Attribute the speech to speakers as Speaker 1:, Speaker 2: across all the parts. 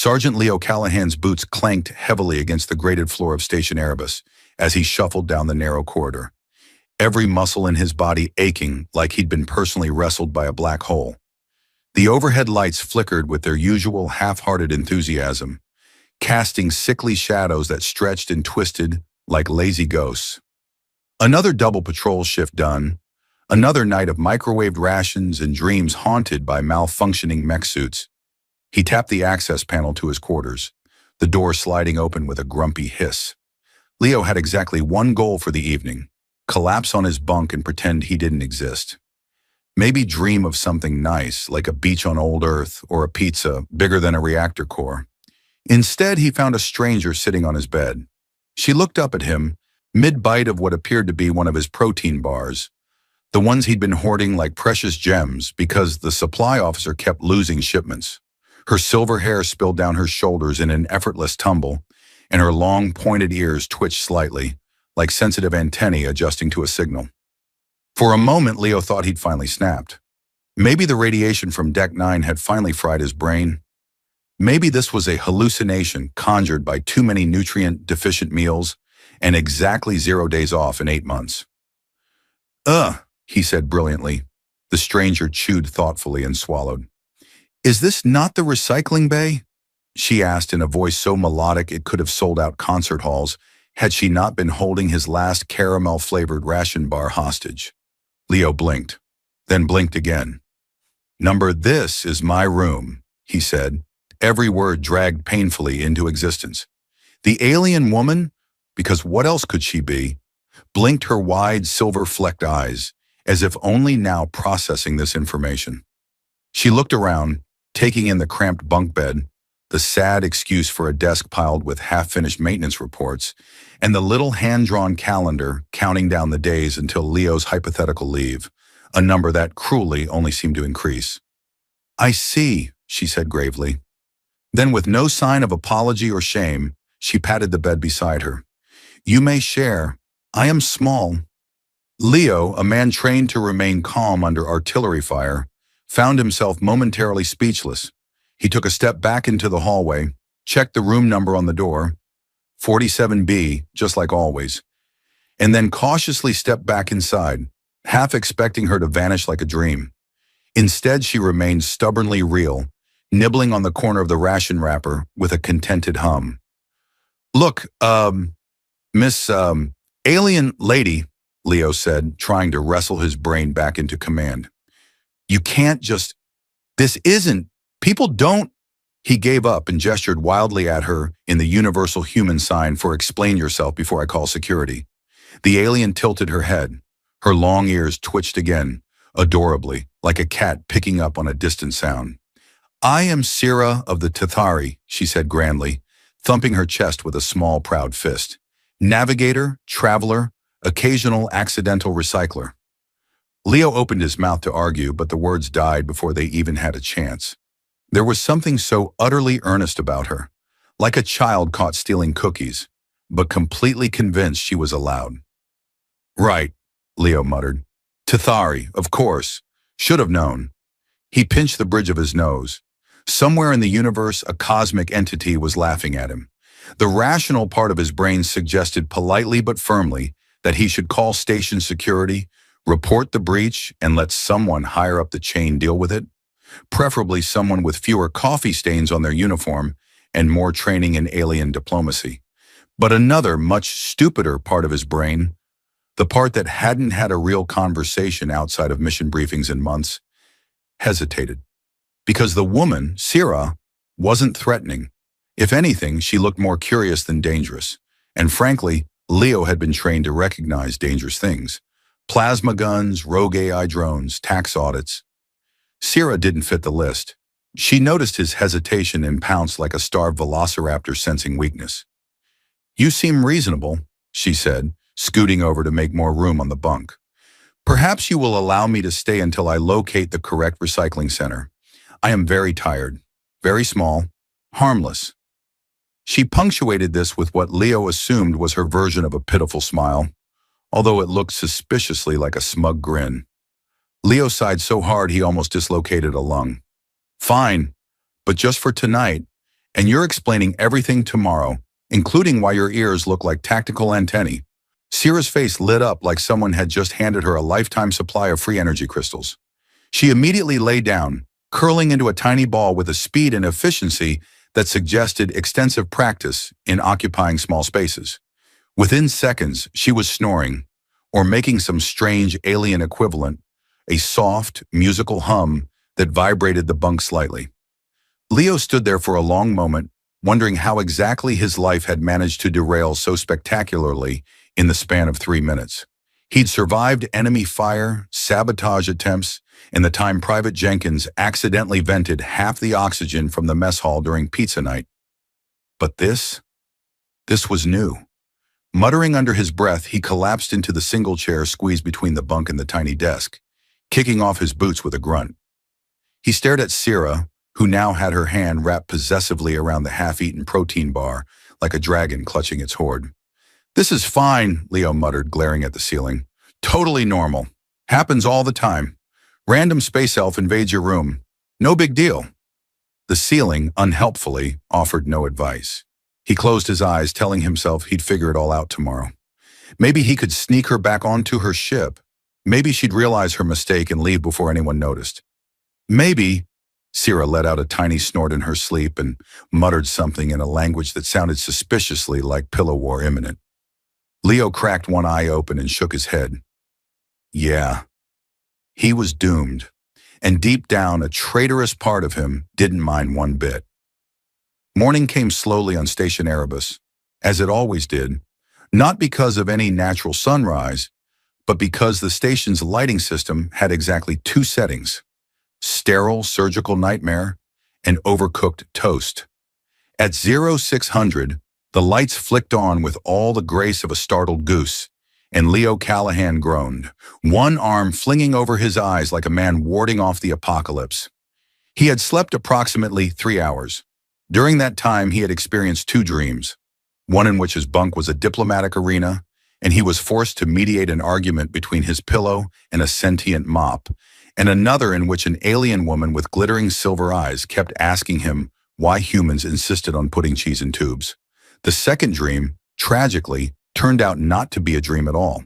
Speaker 1: Sergeant Leo Callahan's boots clanked heavily against the grated floor of Station Erebus as he shuffled down the narrow corridor, every muscle in his body aching like he'd been personally wrestled by a black hole. The overhead lights flickered with their usual half-hearted enthusiasm, casting sickly shadows that stretched and twisted like lazy ghosts. Another double patrol shift done, another night of microwaved rations and dreams haunted by malfunctioning mech suits. He tapped the access panel to his quarters, the door sliding open with a grumpy hiss. Leo had exactly one goal for the evening: collapse on his bunk and pretend he didn't exist. Maybe dream of something nice, like a beach on old Earth or a pizza bigger than a reactor core. Instead, he found a stranger sitting on his bed. She looked up at him, mid-bite of what appeared to be one of his protein bars, the ones he'd been hoarding like precious gems because the supply officer kept losing shipments. Her silver hair spilled down her shoulders in an effortless tumble, and her long, pointed ears twitched slightly, like sensitive antennae adjusting to a signal. For a moment, Leo thought he'd finally snapped. Maybe the radiation from Deck 9 had finally fried his brain. Maybe this was a hallucination conjured by too many nutrient-deficient meals and exactly 0 days off in 8 months. He said brilliantly. The stranger chewed thoughtfully and swallowed. "Is this not the recycling bay?" she asked in a voice so melodic it could have sold out concert halls had she not been holding his last caramel-flavored ration bar hostage. Leo blinked, then blinked again. "This is my room," he said, every word dragged painfully into existence. The alien woman, because what else could she be, blinked her wide silver-flecked eyes, as if only now processing this information. She looked around, taking in the cramped bunk bed, the sad excuse for a desk piled with half-finished maintenance reports, and the little hand-drawn calendar counting down the days until Leo's hypothetical leave, a number that cruelly only seemed to increase. "I see," she said gravely. Then, with no sign of apology or shame, she patted the bed beside her. "You may share. I am small." Leo, a man trained to remain calm under artillery fire, found himself momentarily speechless. He took a step back into the hallway, checked the room number on the door, 47B, just like always, and then cautiously stepped back inside, half expecting her to vanish like a dream. Instead, she remained stubbornly real, nibbling on the corner of the ration wrapper with a contented hum. "Look, Miss, Alien Lady," Leo said, trying to wrestle his brain back into command. "You can't just, this isn't, people don't." He gave up and gestured wildly at her in the universal human sign for "explain yourself before I call security." The alien tilted her head. Her long ears twitched again, adorably, like a cat picking up on a distant sound. "I am Sira of the Tethari," she said grandly, thumping her chest with a small, proud fist. "Navigator, traveler, occasional accidental recycler." Leo opened his mouth to argue, but the words died before they even had a chance. There was something so utterly earnest about her, like a child caught stealing cookies, but completely convinced she was allowed. "Right," Leo muttered. "Tethari, of course. Should have known." He pinched the bridge of his nose. Somewhere in the universe, a cosmic entity was laughing at him. The rational part of his brain suggested politely but firmly that he should call station security, report the breach, and let someone higher up the chain deal with it. Preferably someone with fewer coffee stains on their uniform and more training in alien diplomacy. But another, much stupider part of his brain, the part that hadn't had a real conversation outside of mission briefings in months, hesitated. Because the woman, Sira, wasn't threatening. If anything, she looked more curious than dangerous. And frankly, Leo had been trained to recognize dangerous things. Plasma guns, rogue AI drones, tax audits. Sira didn't fit the list. She noticed his hesitation and pounced like a starved velociraptor sensing weakness. "You seem reasonable," she said, scooting over to make more room on the bunk. "Perhaps you will allow me to stay until I locate the correct recycling center. I am very tired, very small, harmless." She punctuated this with what Leo assumed was her version of a pitiful smile, although it looked suspiciously like a smug grin. Leo sighed so hard he almost dislocated a lung. "Fine, but just for tonight, And you're explaining everything tomorrow, including why your ears look like tactical antennae. Sierra's face lit up like someone had just handed her a lifetime supply of free energy crystals. She immediately lay down, curling into a tiny ball with a speed and efficiency that suggested extensive practice in occupying small spaces. Within seconds, she was snoring, or making some strange alien equivalent, a soft, musical hum that vibrated the bunk slightly. Leo stood there for a long moment, wondering how exactly his life had managed to derail so spectacularly in the span of 3 minutes. He'd survived enemy fire, sabotage attempts, and the time Private Jenkins accidentally vented half the oxygen from the mess hall during pizza night. But this was new. Muttering under his breath, he collapsed into the single chair squeezed between the bunk and the tiny desk, kicking off his boots with a grunt. He stared at Sierra, who now had her hand wrapped possessively around the half-eaten protein bar, like a dragon clutching its hoard. "This is fine," Leo muttered, glaring at the ceiling. "Totally normal. Happens all the time. Random space elf invades your room. No big deal." The ceiling, unhelpfully, offered no advice. He closed his eyes, telling himself he'd figure it all out tomorrow. Maybe he could sneak her back onto her ship. Maybe she'd realize her mistake and leave before anyone noticed. Maybe, Sierra let out a tiny snort in her sleep and muttered something in a language that sounded suspiciously like pillow war imminent. Leo cracked one eye open and shook his head. Yeah, he was doomed, and deep down a traitorous part of him didn't mind one bit. Morning came slowly on Station Erebus, as it always did, not because of any natural sunrise, but because the station's lighting system had exactly 2 settings: sterile surgical nightmare and overcooked toast. At 0600, the lights flicked on with all the grace of a startled goose, and Leo Callahan groaned, one arm flinging over his eyes like a man warding off the apocalypse. He had slept approximately 3 hours. During that time, he had experienced 2 dreams, one in which his bunk was a diplomatic arena, and he was forced to mediate an argument between his pillow and a sentient mop, and another in which an alien woman with glittering silver eyes kept asking him why humans insisted on putting cheese in tubes. The second dream, tragically, turned out not to be a dream at all.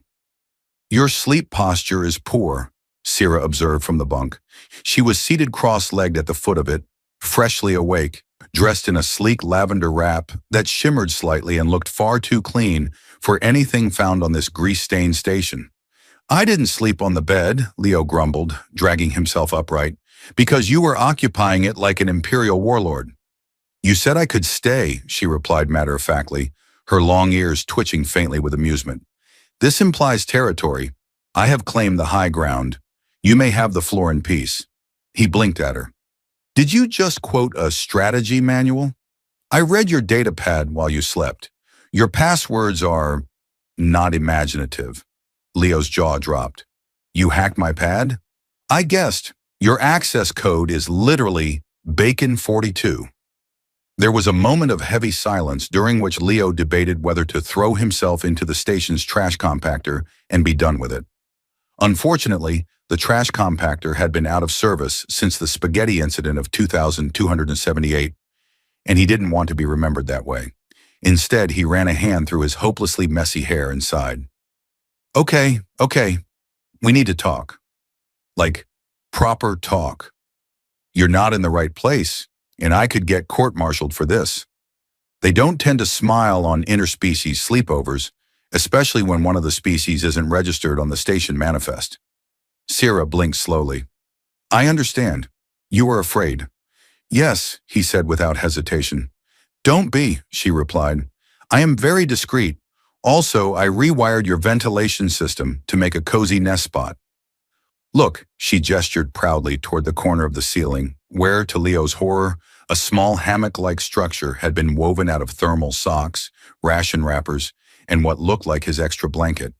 Speaker 1: "Your sleep posture is poor," Sierra observed from the bunk. She was seated cross-legged at the foot of it, freshly awake, dressed in a sleek lavender wrap that shimmered slightly and looked far too clean for anything found on this grease-stained station. "I didn't sleep on the bed," Leo grumbled, dragging himself upright, "because you were occupying it like an imperial warlord." "You said I could stay," she replied matter-of-factly, her long ears twitching faintly with amusement. "This implies territory. I have claimed the high ground. You may have the floor in peace." He blinked at her. "Did you just quote a strategy manual? I read your data pad while you slept. Your passwords are not imaginative." Leo's jaw dropped. "You hacked my pad?" "I guessed. Your access code is literally Bacon42. There was a moment of heavy silence during which Leo debated whether to throw himself into the station's trash compactor and be done with it. Unfortunately, the trash compactor had been out of service since the spaghetti incident of 2278, and he didn't want to be remembered that way. Instead, he ran a hand through his hopelessly messy hair and sighed. Okay, we need to talk. Like, proper talk. You're not in the right place, and I could get court-martialed for this. They don't tend to smile on interspecies sleepovers, especially when one of the species isn't registered on the station manifest. Sierra blinked slowly. "I understand. You are afraid." "Yes," he said without hesitation. "Don't be," she replied. "I am very discreet. Also, I rewired your ventilation system to make a cozy nest spot." "Look," she gestured proudly toward the corner of the ceiling, where, to Leo's horror, a small hammock-like structure had been woven out of thermal socks, ration wrappers, and what looked like his extra blanket.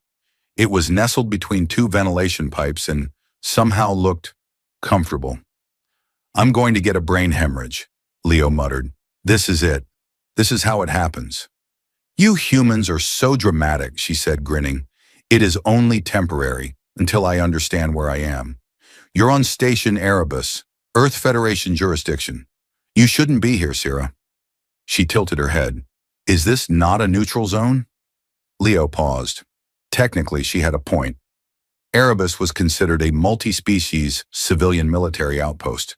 Speaker 1: It was nestled between 2 ventilation pipes and somehow looked comfortable. "I'm going to get a brain hemorrhage," Leo muttered. "This is it. This is how it happens." "You humans are so dramatic," she said, grinning. "It is only temporary, until I understand where I am. You're on Station Erebus, Earth Federation jurisdiction. You shouldn't be here, Sierra." She tilted her head. Is this not a neutral zone? Leo paused. Technically, she had a point. Erebus was considered a multi-species civilian military outpost.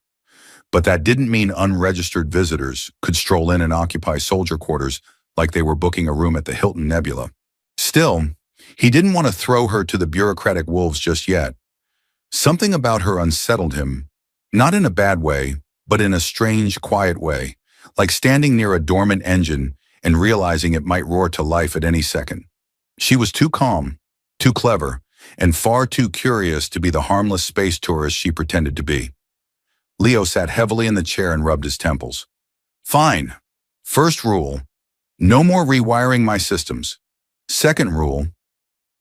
Speaker 1: But that didn't mean unregistered visitors could stroll in and occupy soldier quarters like they were booking a room at the Hilton Nebula. Still, he didn't want to throw her to the bureaucratic wolves just yet. Something about her unsettled him, not in a bad way, but in a strange, quiet way, like standing near a dormant engine and realizing it might roar to life at any second. She was too calm, too clever, and far too curious to be the harmless space tourist she pretended to be. Leo sat heavily in the chair and rubbed his temples. Fine. First rule, no more rewiring my systems. Second rule,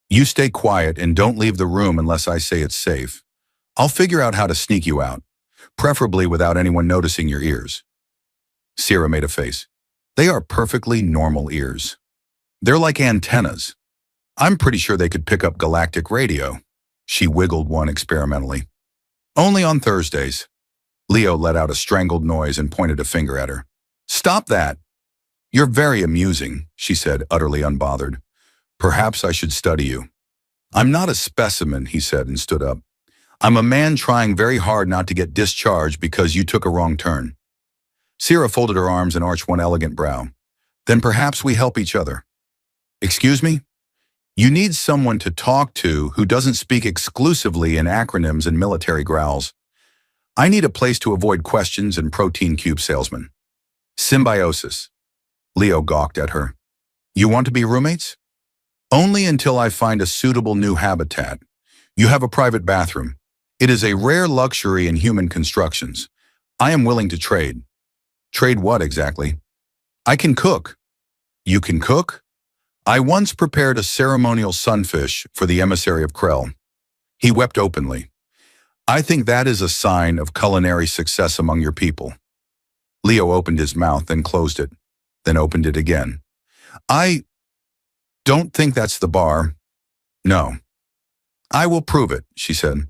Speaker 1: you stay quiet and don't leave the room unless I say it's safe. I'll figure out how to sneak you out, preferably without anyone noticing your ears. Sierra made a face. They are perfectly normal ears. They're like antennas. I'm pretty sure they could pick up galactic radio. She wiggled one experimentally. Only on Thursdays. Leo let out a strangled noise and pointed a finger at her. Stop that. You're very amusing, she said, utterly unbothered. Perhaps I should study you. I'm not a specimen, he said and stood up. I'm a man trying very hard not to get discharged because you took a wrong turn. Sierra folded her arms and arched one elegant brow. Then perhaps we help each other. Excuse me? You need someone to talk to who doesn't speak exclusively in acronyms and military growls. I need a place to avoid questions and protein cube salesmen. Symbiosis. Leo gawked at her. You want to be roommates? Only until I find a suitable new habitat. You have a private bathroom. It is a rare luxury in human constructions. I am willing to trade. Trade what exactly? I can cook. You can cook? I once prepared a ceremonial sunfish for the emissary of Krell. He wept openly. I think that is a sign of culinary success among your people. Leo opened his mouth, then closed it, then opened it again. I don't think that's the bar. No. I will prove it, she said.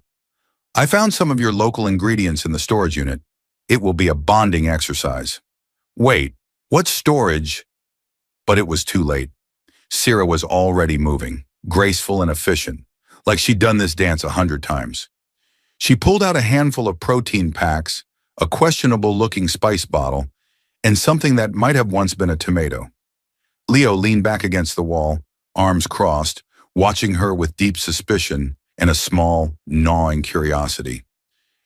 Speaker 1: I found some of your local ingredients in the storage unit. It will be a bonding exercise. Wait, what storage? But it was too late. Sierra was already moving, graceful and efficient, like she'd done this dance 100 times. She pulled out a handful of protein packs, a questionable-looking spice bottle, and something that might have once been a tomato. Leo leaned back against the wall, arms crossed, watching her with deep suspicion and a small, gnawing curiosity.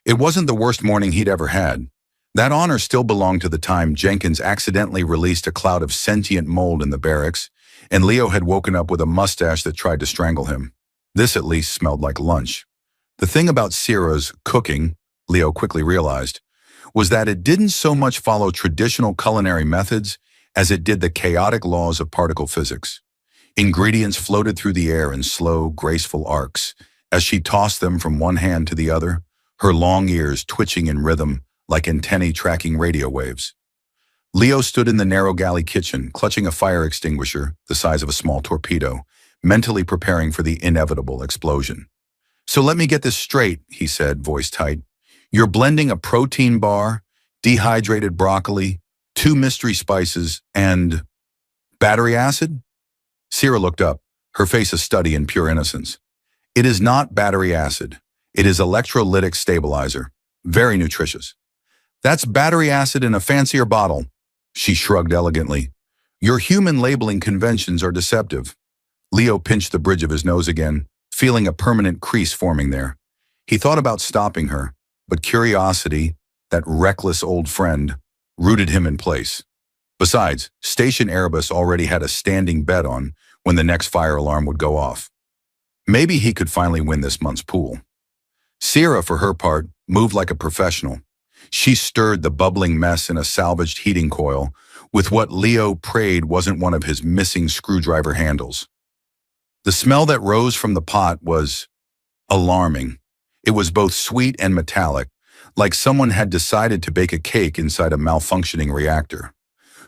Speaker 1: It wasn't the worst morning he'd ever had. That honor still belonged to the time Jenkins accidentally released a cloud of sentient mold in the barracks, and Leo had woken up with a mustache that tried to strangle him. This at least smelled like lunch. The thing about Sierra's cooking, Leo quickly realized, was that it didn't so much follow traditional culinary methods as it did the chaotic laws of particle physics. Ingredients floated through the air in slow, graceful arcs as she tossed them from one hand to the other, her long ears twitching in rhythm like antennae tracking radio waves. Leo stood in the narrow galley kitchen, clutching a fire extinguisher the size of a small torpedo, mentally preparing for the inevitable explosion. So let me get this straight, he said, voice tight. You're blending a protein bar, dehydrated broccoli, 2 mystery spices, and battery acid? Sierra looked up, her face a study in pure innocence. It is not battery acid. It is electrolytic stabilizer. Very nutritious. That's battery acid in a fancier bottle. She shrugged elegantly. Your human labeling conventions are deceptive. Leo pinched the bridge of his nose again, feeling a permanent crease forming there. He thought about stopping her, but curiosity, that reckless old friend, rooted him in place. Besides, Station Erebus already had a standing bet on when the next fire alarm would go off. Maybe he could finally win this month's pool. Sierra, for her part, moved like a professional. She stirred the bubbling mess in a salvaged heating coil with what Leo prayed wasn't one of his missing screwdriver handles. The smell that rose from the pot was alarming. It was both sweet and metallic, like someone had decided to bake a cake inside a malfunctioning reactor.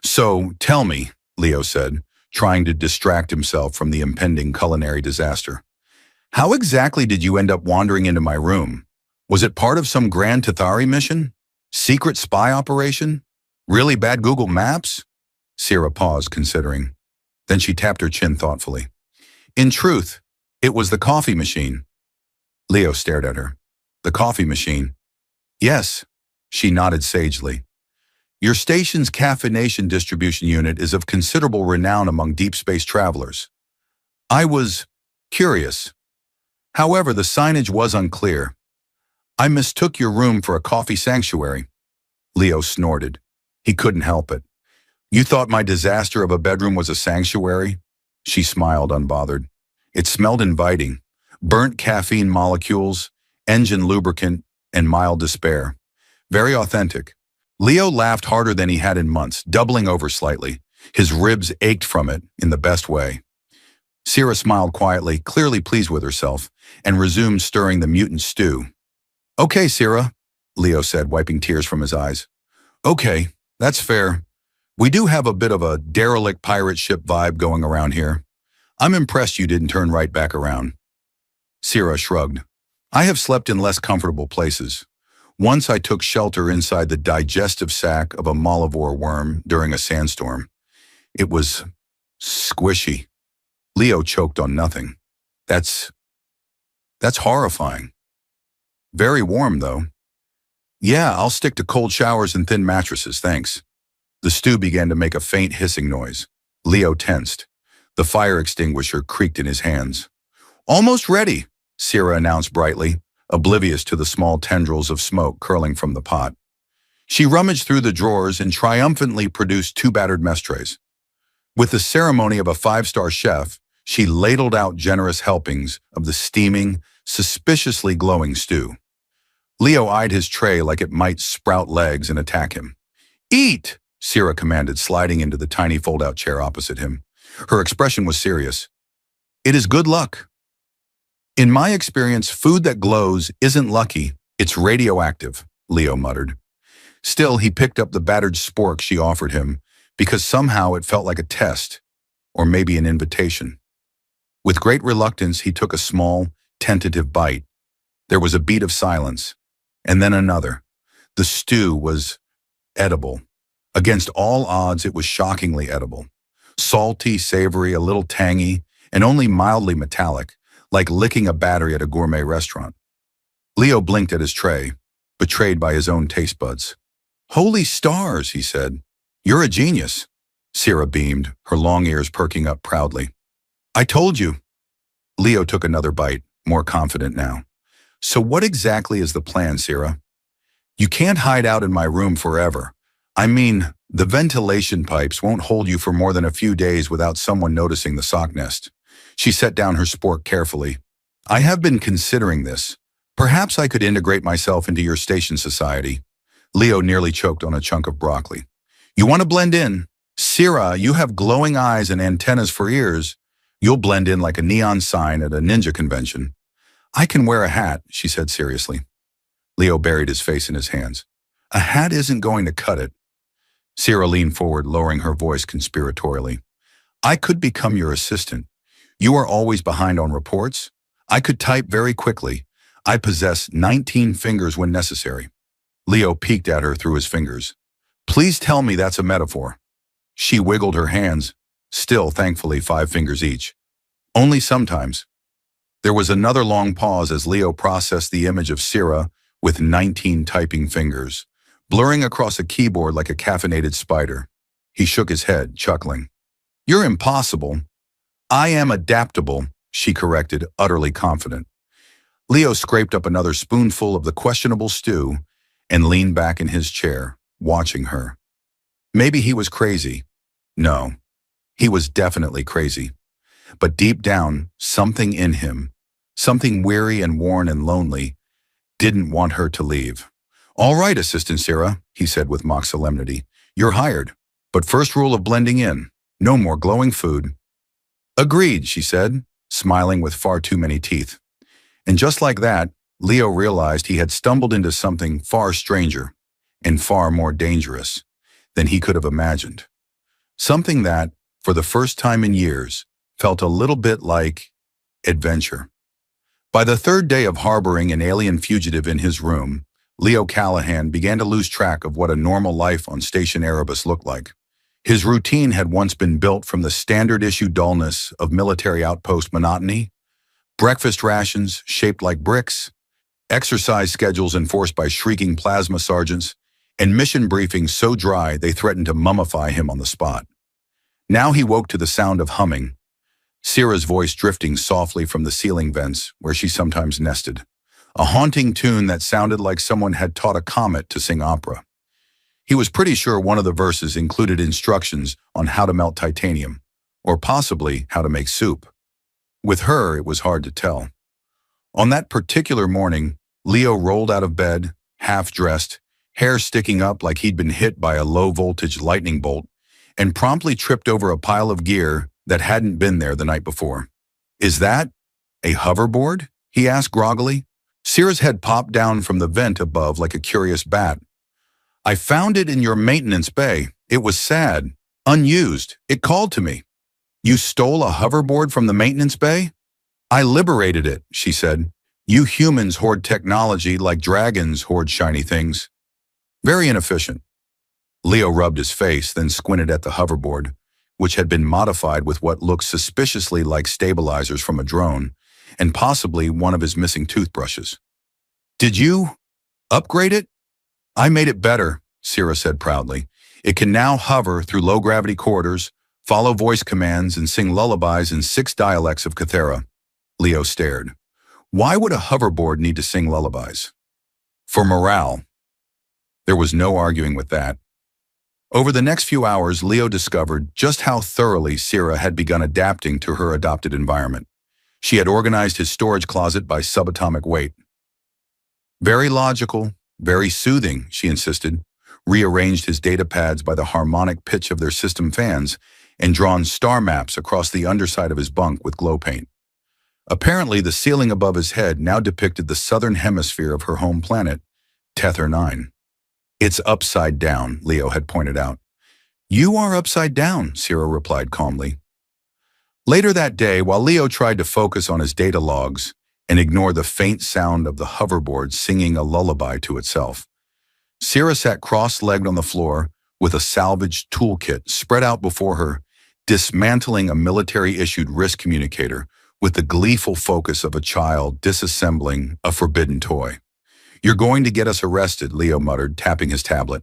Speaker 1: So, tell me, Leo said, trying to distract himself from the impending culinary disaster. How exactly did you end up wandering into my room? Was it part of some grand Tathari mission? Secret spy operation? Really bad Google Maps? Sierra paused, considering. Then she tapped her chin thoughtfully. In truth, it was the coffee machine. Leo stared at her. The coffee machine? Yes, she nodded sagely. Your station's caffeination distribution unit is of considerable renown among deep space travelers. I was curious. However, the signage was unclear. I mistook your room for a coffee sanctuary. Leo snorted. He couldn't help it. You thought my disaster of a bedroom was a sanctuary? She smiled, unbothered. It smelled inviting. Burnt caffeine molecules, engine lubricant, and mild despair. Very authentic. Leo laughed harder than he had in months, doubling over slightly. His ribs ached from it, in the best way. Sierra smiled quietly, clearly pleased with herself, and resumed stirring the mutant stew. Okay, Sierra, Leo said, wiping tears from his eyes. Okay, that's fair. We do have a bit of a derelict pirate ship vibe going around here. I'm impressed you didn't turn right back around. Sierra shrugged. I have slept in less comfortable places. Once I took shelter inside the digestive sac of a molivore worm during a sandstorm. It was squishy. Leo choked on nothing. That's horrifying. Very warm, though. Yeah, I'll stick to cold showers and thin mattresses, thanks. The stew began to make a faint hissing noise. Leo tensed. The fire extinguisher creaked in his hands. Almost ready, Sierra announced brightly, oblivious to the small tendrils of smoke curling from the pot. She rummaged through the drawers and triumphantly produced 2 battered mess trays. With the ceremony of a 5-star chef, she ladled out generous helpings of the steaming, suspiciously glowing stew. Leo eyed his tray like it might sprout legs and attack him. Eat, Sierra commanded, sliding into the tiny fold-out chair opposite him. Her expression was serious. It is good luck. In my experience, food that glows isn't lucky, it's radioactive, Leo muttered. Still, he picked up the battered spork she offered him because somehow it felt like a test, or maybe an invitation. With great reluctance, he took a small, tentative bite. There was a beat of silence, and then another. The stew was edible. Against all odds, it was shockingly edible. Salty, savory, a little tangy, and only mildly metallic, like licking a battery at a gourmet restaurant. Leo blinked at his tray, betrayed by his own taste buds. Holy stars, he said. You're a genius. Sierra beamed, her long ears perking up proudly. I told you. Leo took another bite, more confident now. So what exactly is the plan, Sierra? You can't hide out in my room forever. I mean, the ventilation pipes won't hold you for more than a few days without someone noticing the sock nest. She set down her spork carefully. I have been considering this. Perhaps I could integrate myself into your station society. Leo nearly choked on a chunk of broccoli. You want to blend in? Sierra, you have glowing eyes and antennas for ears. You'll blend in like a neon sign at a ninja convention. I can wear a hat, she said seriously. Leo buried his face in his hands. A hat isn't going to cut it. Sierra leaned forward, lowering her voice conspiratorially. I could become your assistant. You are always behind on reports. I could type very quickly. I possess 19 fingers when necessary. Leo peeked at her through his fingers. Please tell me that's a metaphor. She wiggled her hands, still thankfully 5 fingers each. Only sometimes. There was another long pause as Leo processed the image of Sierra with 19 typing fingers, blurring across a keyboard like a caffeinated spider. He shook his head, chuckling. You're impossible. I am adaptable, she corrected, utterly confident. Leo scraped up another spoonful of the questionable stew and leaned back in his chair, watching her. Maybe he was crazy. No, he was definitely crazy. But deep down, something in him, something weary and worn and lonely, didn't want her to leave. All right, Assistant Sierra, he said with mock solemnity. You're hired. But first rule of blending in, no more glowing food. Agreed, she said, smiling with far too many teeth. And just like that, Leo realized he had stumbled into something far stranger and far more dangerous than he could have imagined. Something that, for the first time in years, felt a little bit like adventure. By the 3rd day of harboring an alien fugitive in his room, Leo Callahan began to lose track of what a normal life on Station Erebus looked like. His routine had once been built from the standard-issue dullness of military outpost monotony, breakfast rations shaped like bricks, exercise schedules enforced by shrieking plasma sergeants, and mission briefings so dry they threatened to mummify him on the spot. Now he woke to the sound of humming, Sierra's voice drifting softly from the ceiling vents where she sometimes nested, a haunting tune that sounded like someone had taught a comet to sing opera. He was pretty sure one of the verses included instructions on how to melt titanium, or possibly how to make soup. With her, it was hard to tell. On that particular morning, Leo rolled out of bed, half-dressed, hair sticking up like he'd been hit by a low-voltage lightning bolt, and promptly tripped over a pile of gear that hadn't been there the night before. "Is that a hoverboard?" he asked groggily. Sierra's head popped down from the vent above like a curious bat. "I found it in your maintenance bay. It was sad. Unused. It called to me." "You stole a hoverboard from the maintenance bay?" "I liberated it," she said. "You humans hoard technology like dragons hoard shiny things." Very inefficient. Leo rubbed his face, then squinted at the hoverboard, which had been modified with what looked suspiciously like stabilizers from a drone, and possibly one of his missing toothbrushes. "Did you upgrade it?" "I made it better," Sierra said proudly. "It can now hover through low-gravity corridors, follow voice commands, and sing lullabies in 6 dialects of Cathera." Leo stared. Why would a hoverboard need to sing lullabies? For morale. There was no arguing with that. Over the next few hours, Leo discovered just how thoroughly Sierra had begun adapting to her adopted environment. She had organized his storage closet by subatomic weight. "Very logical, very soothing," she insisted, rearranged his data pads by the harmonic pitch of their system fans, and drawn star maps across the underside of his bunk with glow paint. Apparently, the ceiling above his head now depicted the southern hemisphere of her home planet, Tether 9. "It's upside down," Leo had pointed out. "You are upside down," Sierra replied calmly. Later that day, while Leo tried to focus on his data logs and ignore the faint sound of the hoverboard singing a lullaby to itself, Sierra sat cross-legged on the floor with a salvaged toolkit spread out before her, dismantling a military-issued wrist communicator with the gleeful focus of a child disassembling a forbidden toy. "You're going to get us arrested," Leo muttered, tapping his tablet.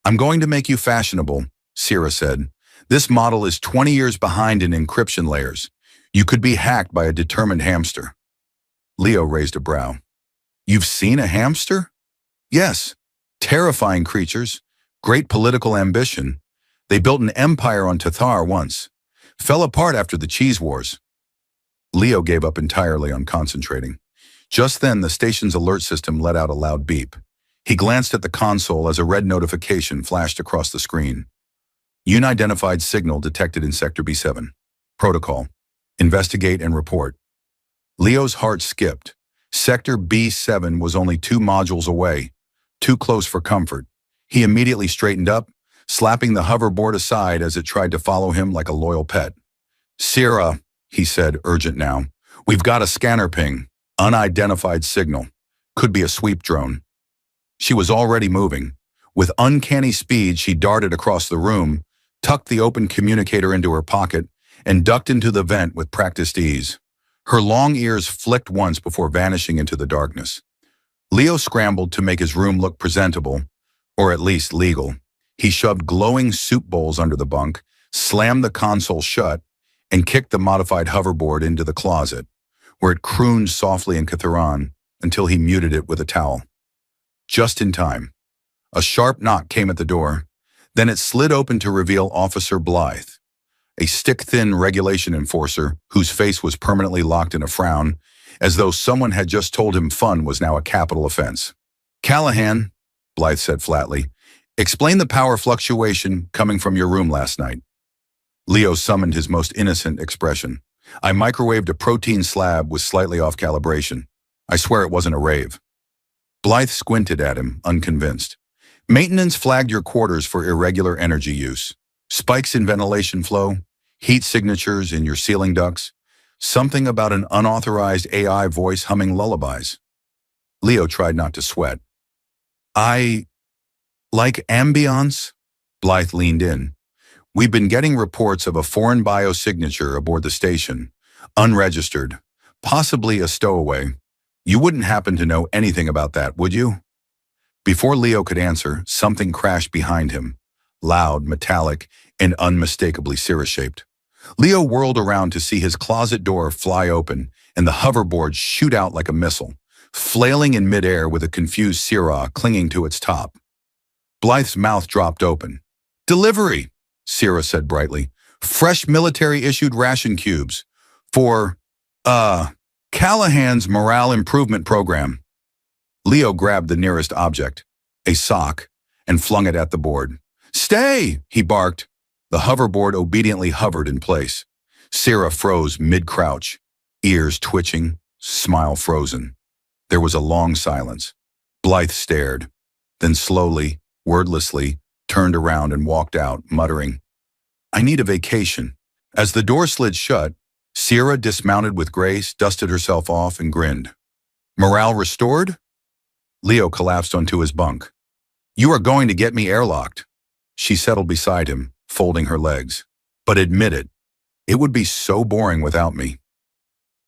Speaker 1: "I'm going to make you fashionable," Sierra said. "This model is 20 years behind in encryption layers. You could be hacked by a determined hamster." Leo raised a brow. "You've seen a hamster?" "Yes. Terrifying creatures. Great political ambition. They built an empire on Tathar once. Fell apart after the cheese wars." Leo gave up entirely on concentrating. Just then, the station's alert system let out a loud beep. He glanced at the console as a red notification flashed across the screen. "Unidentified signal detected in Sector B7. Protocol. Investigate and report." Leo's heart skipped. Sector B7 was only 2 modules away. Too close for comfort. He immediately straightened up, slapping the hoverboard aside as it tried to follow him like a loyal pet. "Sierra," he said, urgent now. "We've got a scanner ping. Unidentified signal. Could be a sweep drone." She was already moving. With uncanny speed, she darted across the room, tucked the open communicator into her pocket, and ducked into the vent with practiced ease. Her long ears flicked once before vanishing into the darkness. Leo scrambled to make his room look presentable, or at least legal. He shoved glowing soup bowls under the bunk, slammed the console shut, and kicked the modified hoverboard into the closet, where it crooned softly in Catharan until he muted it with a towel. Just in time. A sharp knock came at the door. Then it slid open to reveal Officer Blythe, a stick-thin regulation enforcer whose face was permanently locked in a frown, as though someone had just told him fun was now a capital offense. "Callahan," Blythe said flatly, "explain the power fluctuation coming from your room last night." Leo summoned his most innocent expression. "I microwaved a protein slab with slightly off calibration. I swear it wasn't a rave." Blythe squinted at him, unconvinced. "Maintenance flagged your quarters for irregular energy use. Spikes in ventilation flow, heat signatures in your ceiling ducts, something about an unauthorized AI voice humming lullabies." Leo tried not to sweat. "I like ambiance," Blythe leaned in. We've been getting reports of a foreign biosignature aboard the station, unregistered, possibly a stowaway. You wouldn't happen to know anything about that, would you? Before Leo could answer, something crashed behind him, loud, metallic, and unmistakably Syrah-shaped. Leo whirled around to see his closet door fly open and the hoverboard shoot out like a missile, flailing in midair with a confused Syrah clinging to its top. Blythe's mouth dropped open. "Delivery," Syrah said brightly. "Fresh military-issued ration cubes. For, Callahan's morale improvement program." Leo grabbed the nearest object, a sock, and flung it at the board. "Stay!" he barked. The hoverboard obediently hovered in place. Syrah froze mid-crouch, ears twitching, smile frozen. There was a long silence. Blythe stared, then slowly, wordlessly, turned around and walked out, muttering, "I need a vacation." As the door slid shut, Syrah dismounted with grace, dusted herself off, and grinned. "Morale restored?" Leo collapsed onto his bunk. "You are going to get me airlocked." She settled beside him, folding her legs. "But admit it, it would be so boring without me."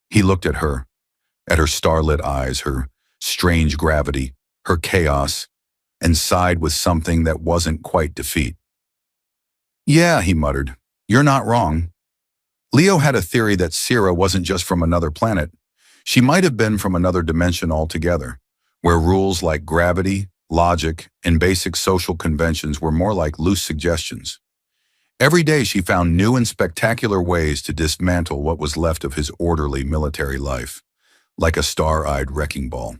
Speaker 1: He looked at her starlit eyes, her strange gravity, her chaos, and sighed with something that wasn't quite defeat. "Yeah," he muttered, "you're not wrong." Leo had a theory that Syrah wasn't just from another planet. She might have been from another dimension altogether, where rules like gravity, logic, and basic social conventions were more like loose suggestions. Every day she found new and spectacular ways to dismantle what was left of his orderly military life, like a star-eyed wrecking ball.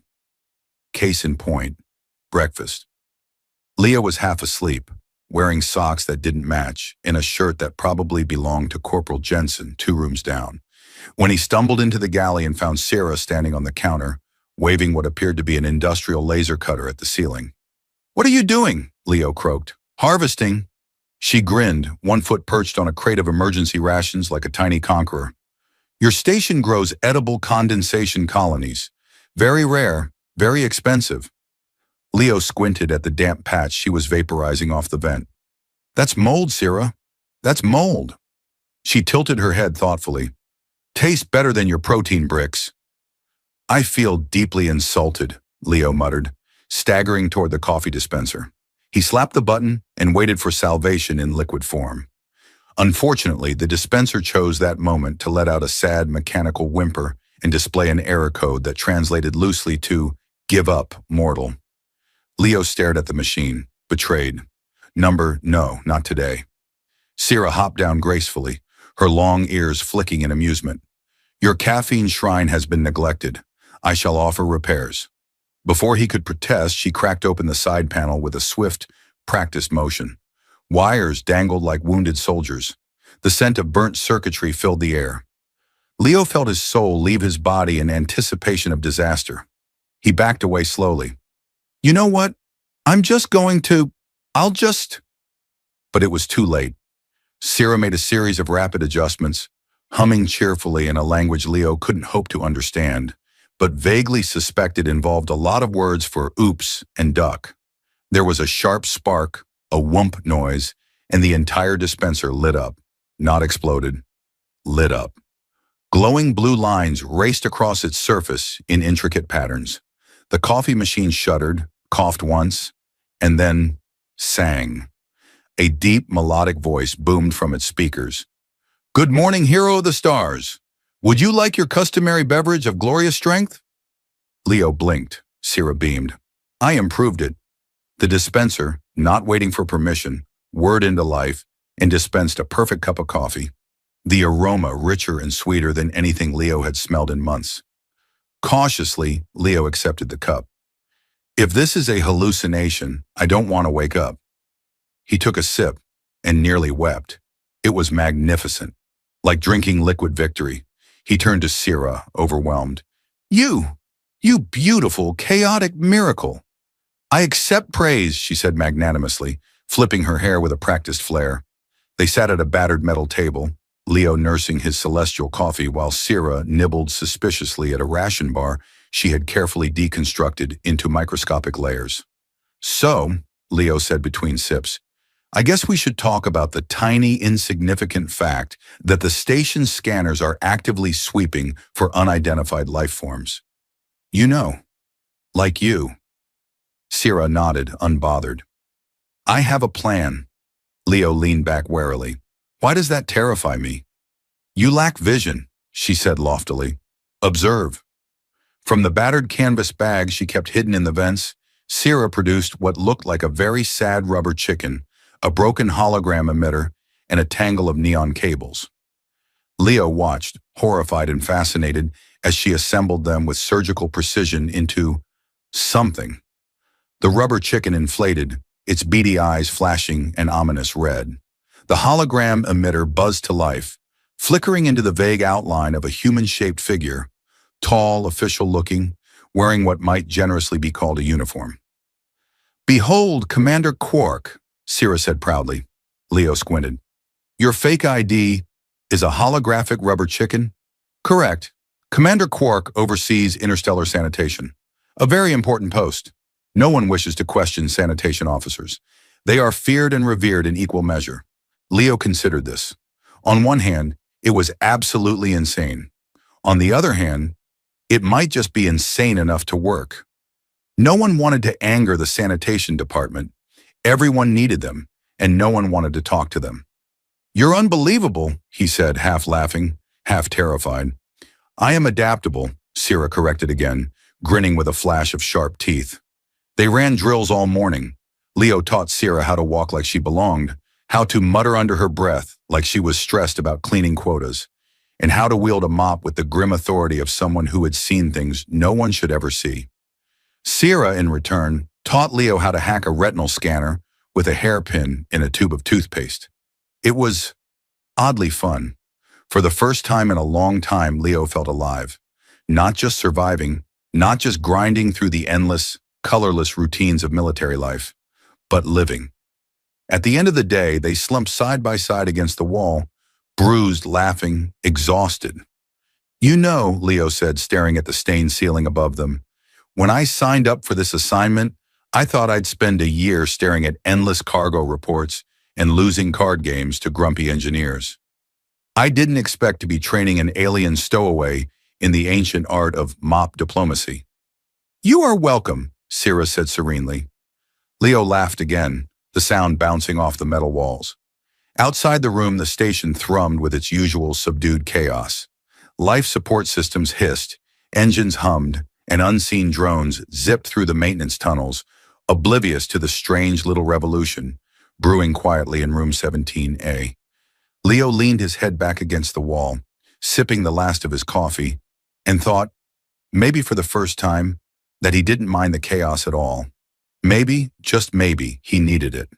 Speaker 1: Case in point, breakfast. Leo was half asleep, wearing socks that didn't match, in a shirt that probably belonged to Corporal Jensen, 2 rooms down, when he stumbled into the galley and found Syrah standing on the counter, waving what appeared to be an industrial laser cutter at the ceiling. "What are you doing?" Leo croaked. "Harvesting." She grinned, one foot perched on a crate of emergency rations like a tiny conqueror. "Your station grows edible condensation colonies. Very rare, very expensive." Leo squinted at the damp patch she was vaporizing off the vent. "That's mold, Syrah. That's mold." She tilted her head thoughtfully. "Tastes better than your protein bricks." "I feel deeply insulted," Leo muttered, staggering toward the coffee dispenser. He slapped the button and waited for salvation in liquid form. Unfortunately, the dispenser chose that moment to let out a sad mechanical whimper and display an error code that translated loosely to "Give up, mortal." Leo stared at the machine, betrayed. Number, no, not today. Syrah hopped down gracefully, her long ears flicking in amusement. "Your caffeine shrine has been neglected. I shall offer repairs." Before he could protest, she cracked open the side panel with a swift, practiced motion. Wires dangled like wounded soldiers. The scent of burnt circuitry filled the air. Leo felt his soul leave his body in anticipation of disaster. He backed away slowly. "You know what? I'll just... But it was too late. Syrah made a series of rapid adjustments, humming cheerfully in a language Leo couldn't hope to understand, but vaguely suspected involved a lot of words for oops and duck. There was a sharp spark, a whoomp noise, and the entire dispenser lit up. Not exploded. Lit up. Glowing blue lines raced across its surface in intricate patterns. The coffee machine shuddered, coughed once, and then sang. A deep, melodic voice boomed from its speakers. "Good morning, hero of the stars. Would you like your customary beverage of glorious strength?" Leo blinked. Syrah beamed. "I improved it." The dispenser, not waiting for permission, whirred into life and dispensed a perfect cup of coffee. The aroma richer and sweeter than anything Leo had smelled in months. Cautiously, Leo accepted the cup. "If this is a hallucination, I don't want to wake up." He took a sip and nearly wept. It was magnificent. Like drinking liquid victory. He turned to Syrah, overwhelmed. You beautiful, chaotic miracle." "I accept praise," she said magnanimously, flipping her hair with a practiced flair. They sat at a battered metal table, Leo nursing his celestial coffee while Syrah nibbled suspiciously at a ration bar she had carefully deconstructed into microscopic layers. "So," Leo said between sips, I guess we should talk about the tiny, insignificant fact that the station's scanners are actively sweeping for unidentified life forms. You know, like you. Sierra nodded, unbothered. I have a plan. Leo leaned back warily. Why does that terrify me? You lack vision, she said loftily. Observe. From the battered canvas bag she kept hidden in the vents, Sierra produced what looked like a very sad rubber chicken, a broken hologram emitter, and a tangle of neon cables. Leo watched, horrified and fascinated, as she assembled them with surgical precision into something. The rubber chicken inflated, its beady eyes flashing an ominous red. The hologram emitter buzzed to life, flickering into the vague outline of a human-shaped figure, tall, official-looking, wearing what might generously be called a uniform. Behold, Commander Quark, Sierra said proudly. Leo squinted. Your fake ID is a holographic rubber chicken? Correct. Commander Quark oversees interstellar sanitation, a very important post. No one wishes to question sanitation officers. They are feared and revered in equal measure. Leo considered this. On one hand, it was absolutely insane. On the other hand, it might just be insane enough to work. No one wanted to anger the sanitation department. Everyone needed them, and no one wanted to talk to them. You're unbelievable, he said, half laughing, half terrified. I am adaptable, Sierra corrected again, grinning with a flash of sharp teeth. They ran drills all morning. Leo taught Sierra how to walk like she belonged, how to mutter under her breath like she was stressed about cleaning quotas, and how to wield a mop with the grim authority of someone who had seen things no one should ever see. Sierra, in return, taught Leo how to hack a retinal scanner with a hairpin in a tube of toothpaste. It was oddly fun. For the first time in a long time, Leo felt alive. Not just surviving, not just grinding through the endless, colorless routines of military life, but living. At the end of the day, they slumped side by side against the wall, bruised, laughing, exhausted. You know, Leo said, staring at the stained ceiling above them, when I signed up for this assignment, I thought I'd spend a year staring at endless cargo reports and losing card games to grumpy engineers. I didn't expect to be training an alien stowaway in the ancient art of mop diplomacy. You are welcome, Sierra said serenely. Leo laughed again, the sound bouncing off the metal walls. Outside the room, the station thrummed with its usual subdued chaos. Life support systems hissed, engines hummed, and unseen drones zipped through the maintenance tunnels, oblivious to the strange little revolution brewing quietly in room 17A. Leo leaned his head back against the wall, sipping the last of his coffee, and thought, maybe for the first time, that he didn't mind the chaos at all. Maybe, just maybe, he needed it.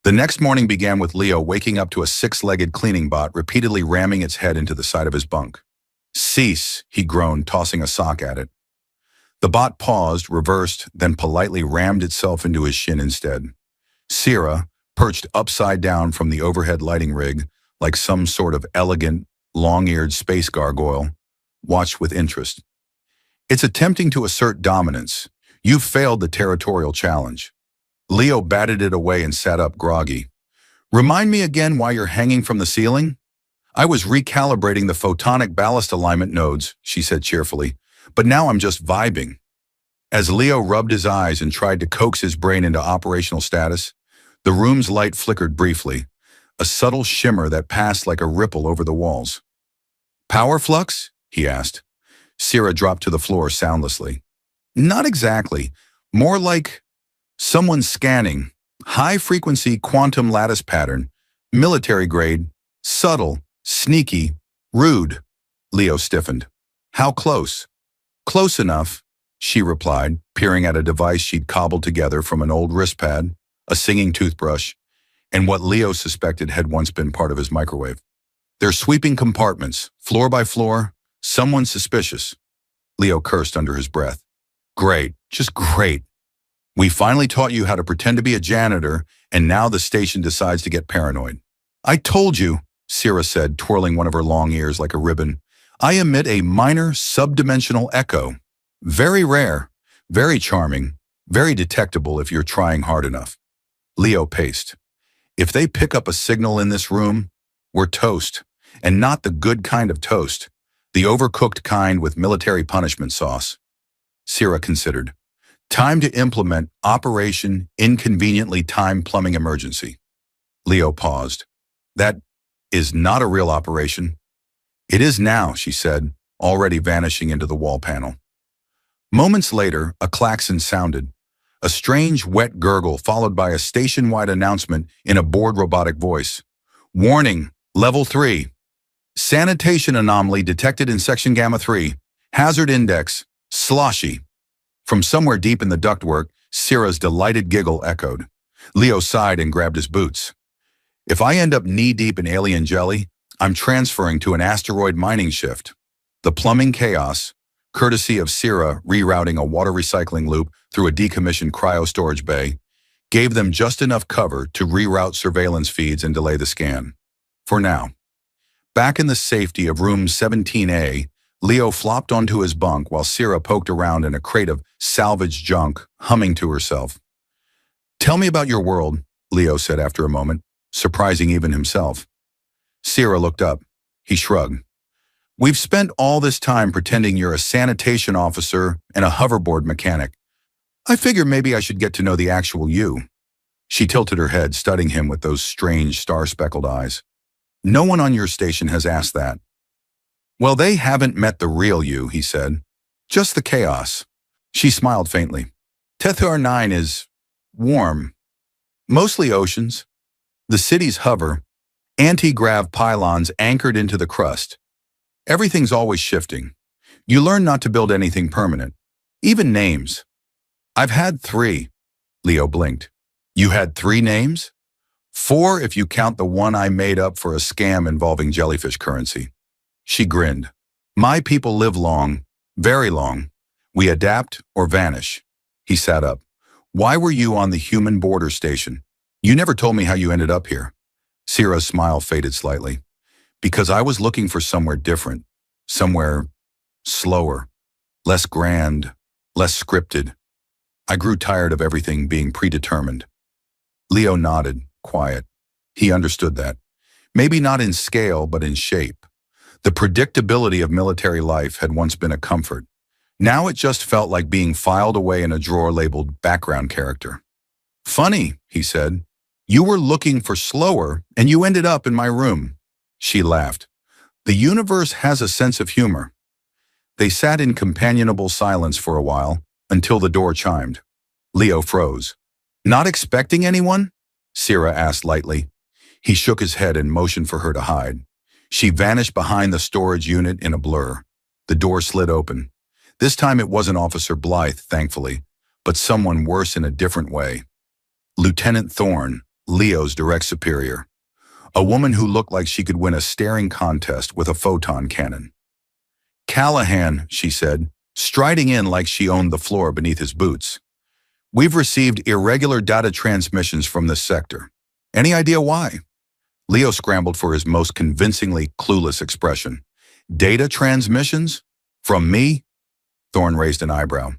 Speaker 1: The next morning began with Leo waking up to a six-legged cleaning bot repeatedly ramming its head into the side of his bunk. Cease, he groaned, tossing a sock at it. The bot paused, reversed, then politely rammed itself into his shin instead. Sierra, perched upside down from the overhead lighting rig, like some sort of elegant, long-eared space gargoyle, watched with interest. It's attempting to assert dominance. You've failed the territorial challenge. Leo batted it away and sat up groggy. Remind me again why you're hanging from the ceiling? I was recalibrating the photonic ballast alignment nodes, she said cheerfully, but now I'm just vibing. As Leo rubbed his eyes and tried to coax his brain into operational status, the room's light flickered briefly, a subtle shimmer that passed like a ripple over the walls. Power flux? He asked. Sierra dropped to the floor soundlessly. Not exactly. More like someone scanning. High-frequency quantum lattice pattern. Military grade. Subtle. Sneaky. Rude. Leo stiffened. How close? Close enough, she replied, peering at a device she'd cobbled together from an old wristpad, a singing toothbrush, and what Leo suspected had once been part of his microwave. They're sweeping compartments, floor by floor. Someone suspicious. Leo cursed under his breath. Great, just great. We finally taught you how to pretend to be a janitor, and now the station decides to get paranoid. I told you, Sierra said, twirling one of her long ears like a ribbon. I emit a minor subdimensional echo. Very rare, very charming, very detectable if you're trying hard enough. Leo paced. If they pick up a signal in this room, we're toast. And not the good kind of toast. The overcooked kind with military punishment sauce. Sierra considered. Time to implement Operation Inconveniently Timed Plumbing Emergency. Leo paused. That is not a real operation. It is now, she said, already vanishing into the wall panel. Moments later, a klaxon sounded. A strange, wet gurgle followed by a station-wide announcement in a bored robotic voice. Warning, Level 3. Sanitation anomaly detected in Section Gamma 3. Hazard index, sloshy. From somewhere deep in the ductwork, Sierra's delighted giggle echoed. Leo sighed and grabbed his boots. If I end up knee-deep in alien jelly, I'm transferring to an asteroid mining shift. The plumbing chaos, courtesy of Sierra rerouting a water recycling loop through a decommissioned cryo-storage bay, gave them just enough cover to reroute surveillance feeds and delay the scan. For now. Back in the safety of room 17A, Leo flopped onto his bunk while Sierra poked around in a crate of salvaged junk, humming to herself. Tell me about your world, Leo said after a moment, surprising even himself. Sierra looked up. He shrugged. We've spent all this time pretending you're a sanitation officer and a hoverboard mechanic. I figure maybe I should get to know the actual you. She tilted her head, studying him with those strange star-speckled eyes. No one on your station has asked that. Well, they haven't met the real you, he said. Just the chaos. She smiled faintly. Tethar 9 is warm. Mostly oceans. The cities hover. Anti-grav pylons anchored into the crust. Everything's always shifting. You learn not to build anything permanent. Even names. I've had 3. Leo blinked. You had 3 names? 4 if you count the one I made up for a scam involving jellyfish currency. She grinned. My people live long, very long. We adapt or vanish. He sat up. Why were you on the human border station? You never told me how you ended up here. Sierra's smile faded slightly. Because I was looking for somewhere different. Somewhere slower. Less grand. Less scripted. I grew tired of everything being predetermined. Leo nodded, quiet. He understood that. Maybe not in scale, but in shape. The predictability of military life had once been a comfort. Now it just felt like being filed away in a drawer labeled background character. Funny, he said. You were looking for slower, and you ended up in my room. She laughed. The universe has a sense of humor. They sat in companionable silence for a while, until the door chimed. Leo froze. Not expecting anyone? Sierra asked lightly. He shook his head and motioned for her to hide. She vanished behind the storage unit in a blur. The door slid open. This time it wasn't Officer Blythe, thankfully, but someone worse in a different way. Lieutenant Thorne, Leo's direct superior. A woman who looked like she could win a staring contest with a photon cannon. Callahan, she said, striding in like she owned the floor beneath his boots. We've received irregular data transmissions from this sector. Any idea why? Leo scrambled for his most convincingly clueless expression. Data transmissions? From me? Thorne raised an eyebrow.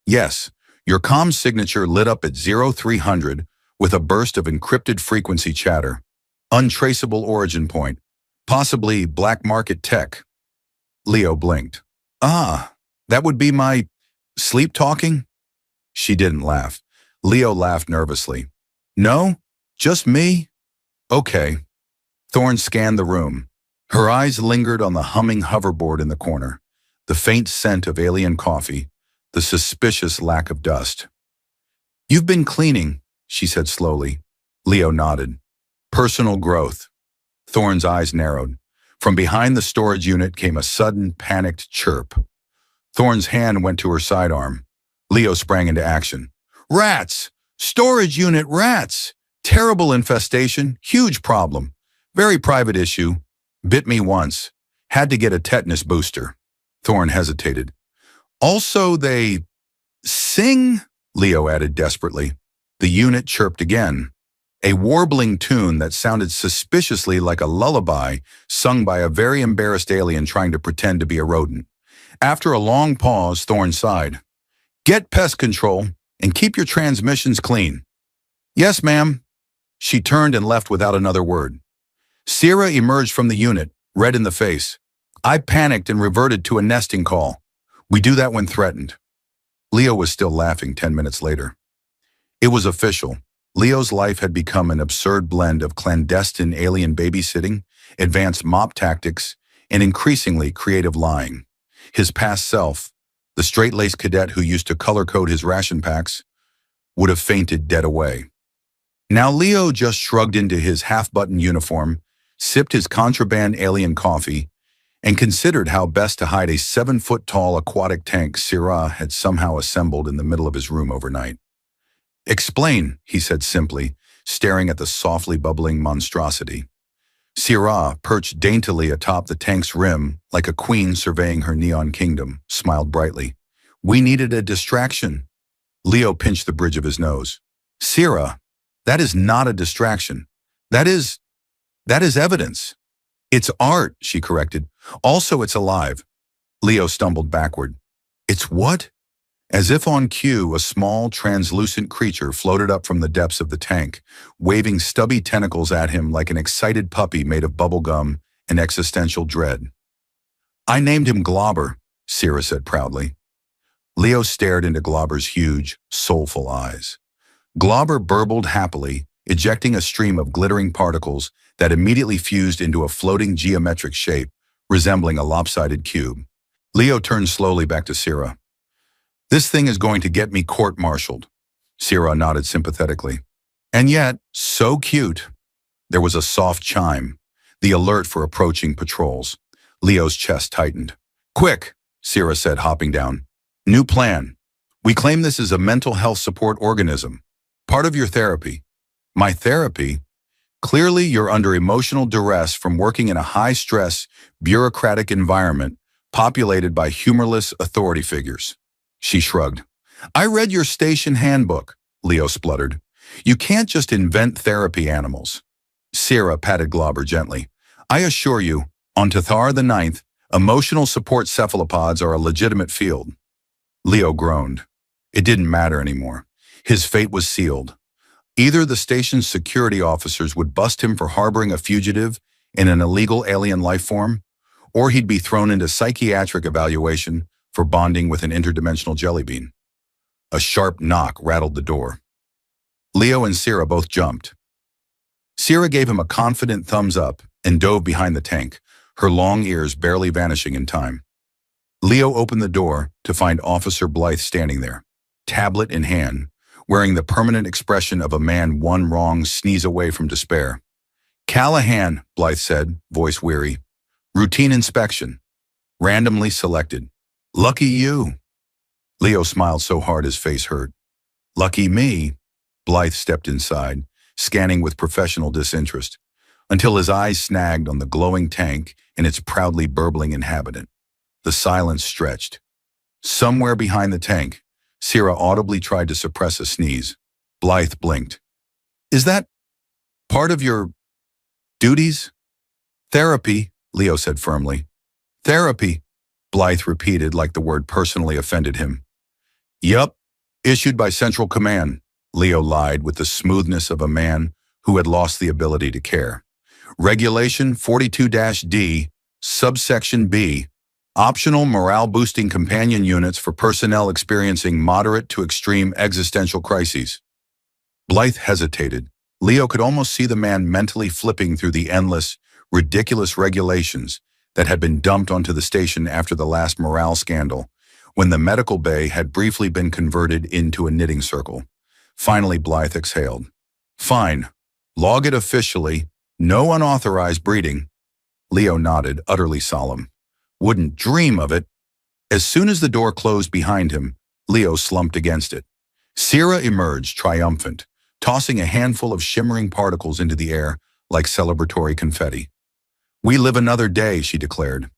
Speaker 1: Yes, your comm signature lit up at 0300 with a burst of encrypted frequency chatter. Untraceable origin point. Possibly black market tech. Leo blinked. Ah, that would be my sleep talking? She didn't laugh. Leo laughed nervously. No? Just me? Okay. Thorne scanned the room. Her eyes lingered on the humming hoverboard in the corner, the faint scent of alien coffee, the suspicious lack of dust. You've been cleaning, she said slowly. Leo nodded. Personal growth. Thorne's eyes narrowed. From behind the storage unit came a sudden, panicked chirp. Thorne's hand went to her sidearm. Leo sprang into action. Rats! Storage unit rats! Terrible infestation, huge problem. Very private issue. Bit me once. Had to get a tetanus booster. Thorne hesitated. Also, they sing, Leo added desperately. The unit chirped again. A warbling tune that sounded suspiciously like a lullaby sung by a very embarrassed alien trying to pretend to be a rodent. After a long pause, Thorne sighed. Get pest control and keep your transmissions clean. Yes, ma'am. She turned and left without another word. Sierra emerged from the unit, red in the face. I panicked and reverted to a nesting call. We do that when threatened. Leo was still laughing 10 minutes later. It was official. Leo's life had become an absurd blend of clandestine alien babysitting, advanced mop tactics, and increasingly creative lying. His past self, the straight-laced cadet who used to color-code his ration packs, would have fainted dead away. Now Leo just shrugged into his half-button uniform, sipped his contraband alien coffee, and considered how best to hide a 7-foot-tall aquatic tank Syrah had somehow assembled in the middle of his room overnight. Explain, he said simply, staring at the softly bubbling monstrosity. Syrah, perched daintily atop the tank's rim, like a queen surveying her neon kingdom, smiled brightly. We needed a distraction. Leo pinched the bridge of his nose. Syrah, that is not a distraction. That is evidence. It's art, she corrected. Also, it's alive. Leo stumbled backward. It's what? As if on cue, a small, translucent creature floated up from the depths of the tank, waving stubby tentacles at him like an excited puppy made of bubblegum and existential dread. I named him Globber, Syrah said proudly. Leo stared into Globber's huge, soulful eyes. Globber burbled happily, ejecting a stream of glittering particles that immediately fused into a floating geometric shape, resembling a lopsided cube. Leo turned slowly back to Syrah. This thing is going to get me court-martialed. Syrah nodded sympathetically. And yet, so cute. There was a soft chime, the alert for approaching patrols. Leo's chest tightened. Quick, Syrah said, hopping down. New plan. We claim this is a mental health support organism. Part of your therapy. My therapy? Clearly, you're under emotional duress from working in a high-stress, bureaucratic environment populated by humorless authority figures. She shrugged. I read your station handbook, Leo spluttered. You can't just invent therapy animals. Syrah patted Globber gently. I assure you, on Tathar the Ninth, emotional support cephalopods are a legitimate field. Leo groaned. It didn't matter anymore. His fate was sealed. Either the station's security officers would bust him for harboring a fugitive in an illegal alien life form, or he'd be thrown into psychiatric evaluation for bonding with an interdimensional jellybean. A sharp knock rattled the door. Leo and Syrah both jumped. Syrah gave him a confident thumbs up and dove behind the tank, her long ears barely vanishing in time. Leo opened the door to find Officer Blythe standing there, tablet in hand, wearing the permanent expression of a man one wrong sneeze away from despair. Callahan, Blythe said, voice weary. Routine inspection. Randomly selected. Lucky you. Leo smiled so hard his face hurt. Lucky me. Blythe stepped inside, scanning with professional disinterest, until his eyes snagged on the glowing tank and its proudly burbling inhabitant. The silence stretched. Somewhere behind the tank, Syrah audibly tried to suppress a sneeze. Blythe blinked. Is that part of your duties? Therapy, Leo said firmly. Therapy, Blythe repeated like the word personally offended him. Yup, issued by Central Command, Leo lied with the smoothness of a man who had lost the ability to care. Regulation 42-D, subsection B, optional morale-boosting companion units for personnel experiencing moderate to extreme existential crises. Blythe hesitated. Leo could almost see the man mentally flipping through the endless, ridiculous regulations that had been dumped onto the station after the last morale scandal, when the medical bay had briefly been converted into a knitting circle. Finally, Blythe exhaled. Fine. Log it officially. No unauthorized breeding. Leo nodded, utterly solemn. Wouldn't dream of it. As soon as the door closed behind him, Leo slumped against it. Syrah emerged, triumphant, tossing a handful of shimmering particles into the air like celebratory confetti. We live another day, she declared.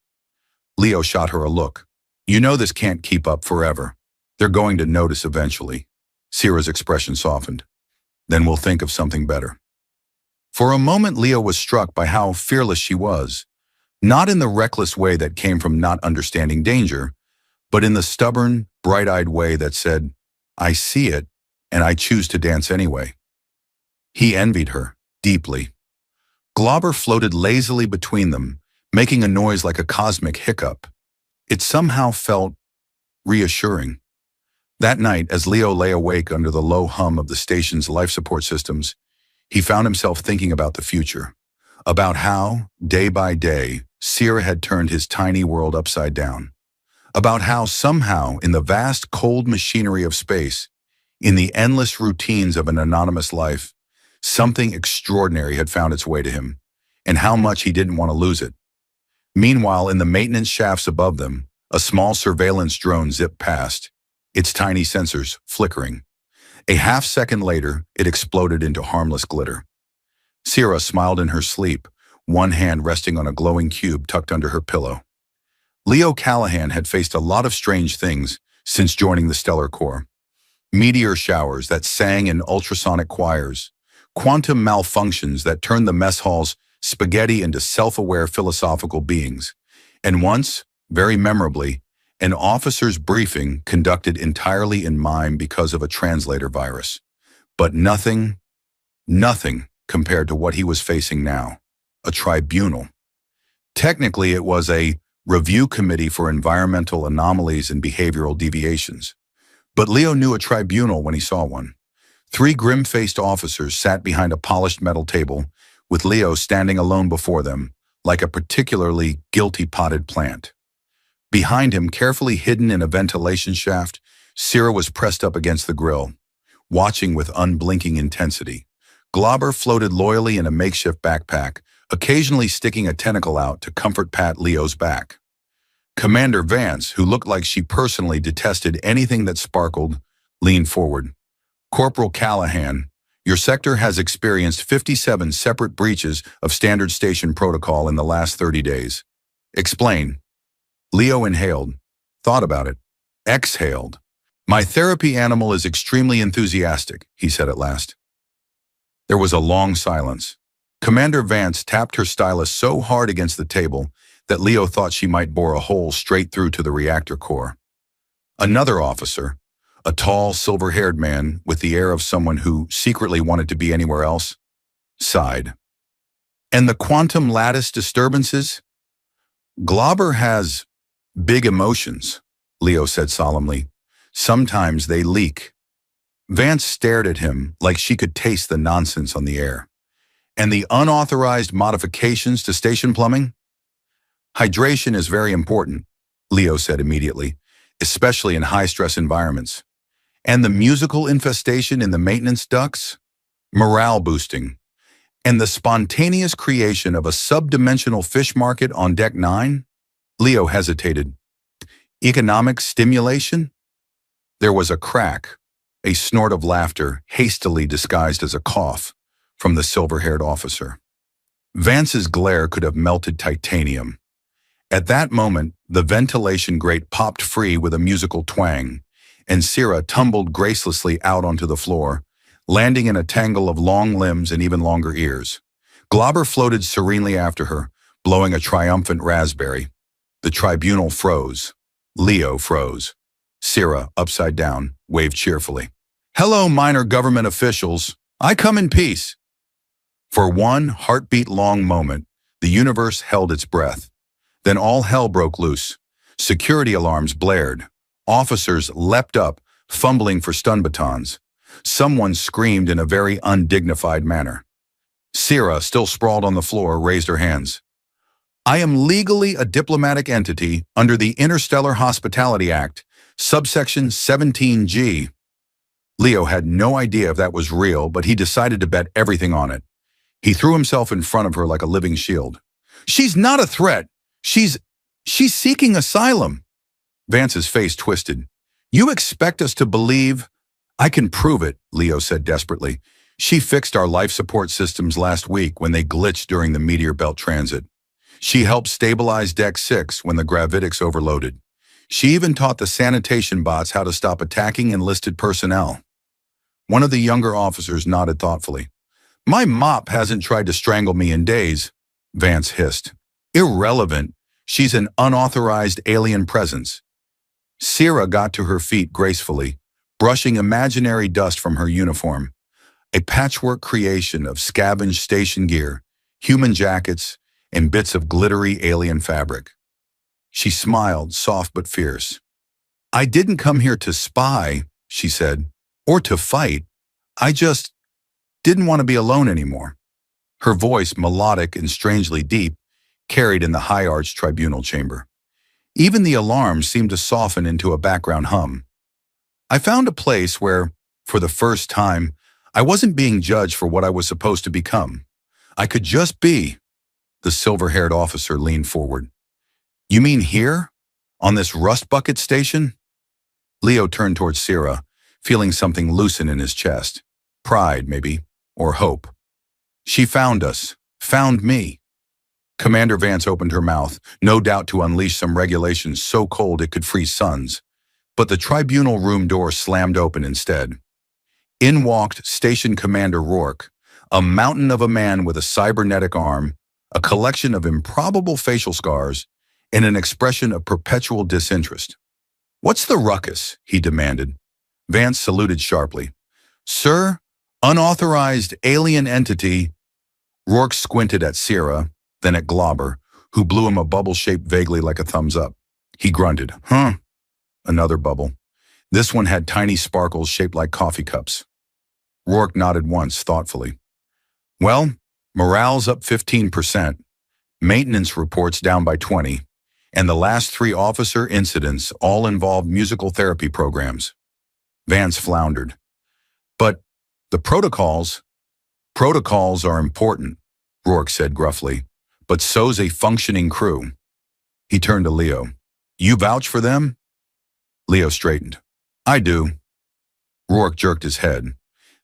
Speaker 1: Leo shot her a look. You know this can't keep up forever. They're going to notice eventually. Syrah's expression softened. Then we'll think of something better. For a moment, Leo was struck by how fearless she was, not in the reckless way that came from not understanding danger, but in the stubborn, bright-eyed way that said, I see it, and I choose to dance anyway. He envied her, deeply. Glauber floated lazily between them, making a noise like a cosmic hiccup. It somehow felt reassuring. That night, as Leo lay awake under the low hum of the station's life support systems, he found himself thinking about the future, about how, day by day, Sierra had turned his tiny world upside down, about how somehow, in the vast cold machinery of space, in the endless routines of an anonymous life, something extraordinary had found its way to him, and how much he didn't want to lose it. Meanwhile, in the maintenance shafts above them, a small surveillance drone zipped past, its tiny sensors flickering. A half-second later, it exploded into harmless glitter. Sierra smiled in her sleep, one hand resting on a glowing cube tucked under her pillow. Leo Callahan had faced a lot of strange things since joining the Stellar Corps. Meteor showers that sang in ultrasonic choirs, quantum malfunctions that turned the mess hall's spaghetti into self-aware philosophical beings, and once, very memorably, an officer's briefing conducted entirely in mime because of a translator virus. But nothing compared to what he was facing now, a tribunal. Technically, it was a review committee for environmental anomalies and behavioral deviations. But Leo knew a tribunal when he saw one. 3 grim-faced officers sat behind a polished metal table, with Leo standing alone before them, like a particularly guilty potted plant. Behind him, carefully hidden in a ventilation shaft, Sierra was pressed up against the grill, watching with unblinking intensity. Glauber floated loyally in a makeshift backpack, occasionally sticking a tentacle out to comfort pat Leo's back. Commander Vance, who looked like she personally detested anything that sparkled, leaned forward. Corporal Callahan, your sector has experienced 57 separate breaches of standard station protocol in the last 30 days. Explain. Leo inhaled, thought about it, exhaled. My therapy animal is extremely enthusiastic, he said at last. There was a long silence. Commander Vance tapped her stylus so hard against the table that Leo thought she might bore a hole straight through to the reactor core. Another officer, a tall, silver-haired man with the air of someone who secretly wanted to be anywhere else, sighed. And the quantum lattice disturbances? Glauber has big emotions, Leo said solemnly. Sometimes they leak. Vance stared at him like she could taste the nonsense on the air. And the unauthorized modifications to station plumbing? Hydration is very important, Leo said immediately, especially in high-stress environments. And the musical infestation in the maintenance ducts? Morale boosting. And the spontaneous creation of a sub-dimensional fish market on Deck 9? Leo hesitated. Economic stimulation? There was a crack, a snort of laughter hastily disguised as a cough from the silver-haired officer. Vance's glare could have melted titanium. At that moment, the ventilation grate popped free with a musical twang, and Sierra tumbled gracelessly out onto the floor, landing in a tangle of long limbs and even longer ears. Glauber floated serenely after her, blowing a triumphant raspberry. The tribunal froze. Leo froze. Sierra, upside down, waved cheerfully. Hello, minor government officials. I come in peace. For one heartbeat-long moment, the universe held its breath. Then all hell broke loose. Security alarms blared. Officers leapt up, fumbling for stun batons. Someone screamed in a very undignified manner. Sierra, still sprawled on the floor, raised her hands. I am legally a diplomatic entity under the Interstellar Hospitality Act, subsection 17G. Leo had no idea if that was real, but he decided to bet everything on it. He threw himself in front of her like a living shield. She's not a threat. She's seeking asylum. Vance's face twisted. You expect us to believe? I can prove it, Leo said desperately. She fixed our life support systems last week when they glitched during the meteor belt transit. She helped stabilize Deck 6 when the gravitics overloaded. She even taught the sanitation bots how to stop attacking enlisted personnel. One of the younger officers nodded thoughtfully. My mop hasn't tried to strangle me in days, Vance hissed. Irrelevant. She's an unauthorized alien presence. Sierra got to her feet gracefully, brushing imaginary dust from her uniform. a patchwork creation of scavenged station gear, human jackets, and bits of glittery alien fabric. She smiled, soft but fierce. "I didn't come here to spy," she said, "or to fight. I just didn't want to be alone anymore." Her voice, melodic and strangely deep, carried in the high-arched tribunal chamber. Even the alarm seemed to soften into a background hum. "I found a place where, for the first time, I wasn't being judged for what I was supposed to become. I could just be." The silver-haired officer leaned forward. "You mean here? On this rust bucket station?" Leo turned towards Sierra, feeling something loosen in his chest. Pride, maybe, or hope. "She found us. Found me." Commander Vance opened her mouth, no doubt to unleash some regulations so cold it could freeze suns. But the tribunal room door slammed open instead. In walked Station Commander Rourke, a mountain of a man with a cybernetic arm, a collection of improbable facial scars, and an expression of perpetual disinterest. "What's the ruckus?" he demanded. Vance saluted sharply. "Sir, unauthorized alien entity." Rourke squinted at Sierra, then at Glauber, who blew him a bubble shaped vaguely like a thumbs up. He grunted, "Huh?" Another bubble. This one had tiny sparkles shaped like coffee cups. Rourke nodded once, thoughtfully. "Well, morale's up 15%, maintenance reports down by 20, and the last 3 officer incidents all involved musical therapy programs." Vance floundered. "But the protocols are important," Rourke said gruffly, "but so's a functioning crew." He turned to Leo. "You vouch for them?" Leo straightened. "I do." Rourke jerked his head.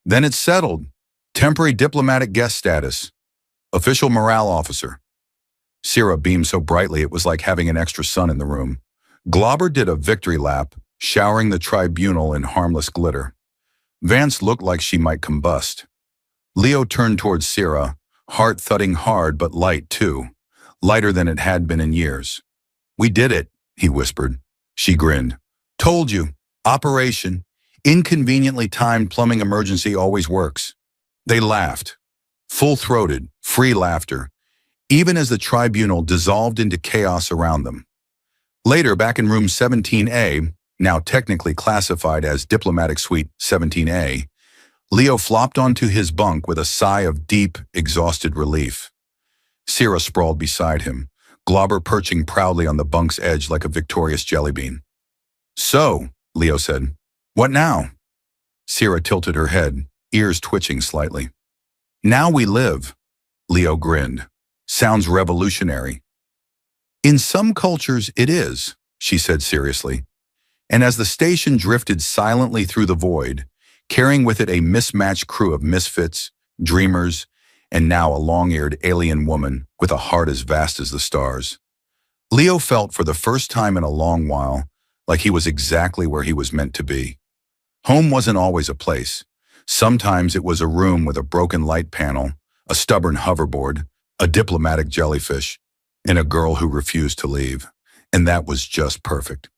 Speaker 1: "Then it's settled. Temporary diplomatic guest status. Official morale officer." Sierra beamed so brightly it was like having an extra sun in the room. Glauber did a victory lap, showering the tribunal in harmless glitter. Vance looked like she might combust. Leo turned towards Sierra, heart thudding hard but light too, lighter than it had been in years. "We did it," he whispered. She grinned. "Told you. Operation. Inconveniently timed plumbing emergency always works." They laughed. Full-throated, free laughter, even as the tribunal dissolved into chaos around them. Later, back in room 17A, now technically classified as Diplomatic Suite 17A, Leo flopped onto his bunk with a sigh of deep, exhausted relief. Sierra sprawled beside him, Glauber perching proudly on the bunk's edge like a victorious jellybean. "So," Leo said, "what now?" Sierra tilted her head, ears twitching slightly. "Now we live," Leo grinned. "Sounds revolutionary." "In some cultures it is," she said seriously. And as the station drifted silently through the void, carrying with it a mismatched crew of misfits, dreamers, and now a long-eared alien woman with a heart as vast as the stars, Leo felt for the first time in a long while like he was exactly where he was meant to be. Home wasn't always a place. Sometimes it was a room with a broken light panel, a stubborn hoverboard, a diplomatic jellyfish, and a girl who refused to leave. And that was just perfect.